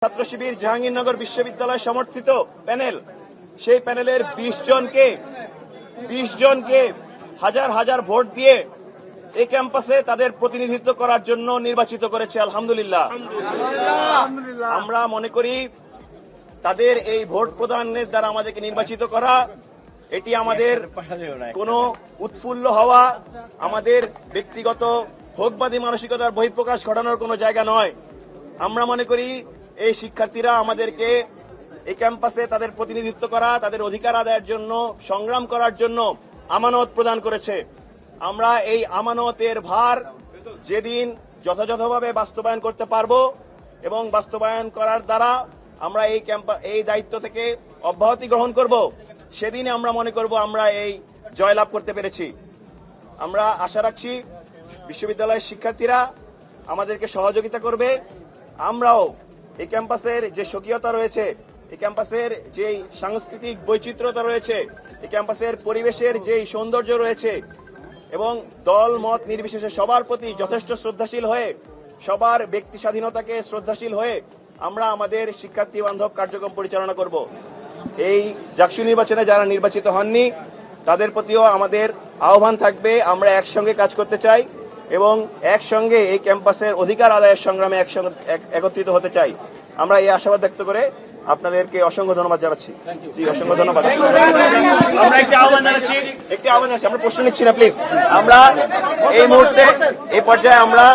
ছাত্র শিবির জাহাঙ্গীরনগর বিশ্ববিদ্যালয় সমর্থিত প্যানেল, সেই প্যানেলের 20 জনকে হাজার হাজার ভোট দিয়ে এই ক্যাম্পাসে তাদের প্রতিনিধিত্ব করার জন্য নির্বাচিত করেছে। আলহামদুলিল্লাহ। আমরা মনে করি তাদের এই ভোট প্রদানের দ্বারা আমাদেরকে নির্বাচিত করা, এটি আমাদের কোনো উৎফুল্ল হওয়া, আমাদের ব্যক্তিগত ভোগবাদী মানসিকতার বহিঃপ্রকাশ ঘটানোর কোনো জায়গা নয়। আমরা মনে করি এই শিক্ষার্থীরা আমাদেরকে এই ক্যাম্পাসে তাদের প্রতিনিধিত্ব করা, তাদের অধিকার আদায়ের জন্য সংগ্রাম করার জন্য আমানত প্রদান করেছে। আমরা এই আমানতের ভার যেদিন যথাযথভাবে বাস্তবায়ন করতে পারব এবং বাস্তবায়ন করার দ্বারা আমরা এই দায়িত্ব থেকে অব্যাহতি গ্রহণ করব, সেদিন আমরা মনে করব আমরা এই জয়লাভ করতে পেরেছি। আমরা আশা রাখছি বিশ্ববিদ্যালয়ের শিক্ষার্থীরা আমাদেরকে সহযোগিতা করবে। আমরাও এই ক্যাম্পাসের যে স্বকীয়তা রয়েছে, এই ক্যাম্পাসের যে সাংস্কৃতিক বৈচিত্র্যতা রয়েছে, এই ক্যাম্পাসের পরিবেশের যে সৌন্দর্য রয়েছে এবং দল মত নির্বিশেষে সবার প্রতি যথেষ্ট শ্রদ্ধাশীল হয়ে, সবার ব্যক্তি স্বাধীনতাকে শ্রদ্ধাশীল হয়ে আমরা আমাদের শিক্ষার্থী বান্ধব কার্যক্রম পরিচালনা করব। এই জাকসু নির্বাচনে যারা নির্বাচিত হননি তাদের প্রতিও আমাদের আহ্বান থাকবে, আমরা একসঙ্গে কাজ করতে চাই এবং একসঙ্গে এই ক্যাম্পাসের অধিকার আদায়ের সংগ্রামে একসঙ্গে একত্রিত হতে চাই। আমরা এই আশাবাদ ব্যক্ত করে আপনাদেরকে অসংখ্য ধন্যবাদ জানাচ্ছি। জি, অসংখ্য ধন্যবাদ। আমরা একটি আহ্বান জানাচ্ছি, আমরা প্রশ্ন নিচ্ছি না প্লিজ। আমরা এই মুহূর্তে এই পর্যায়ে আমরা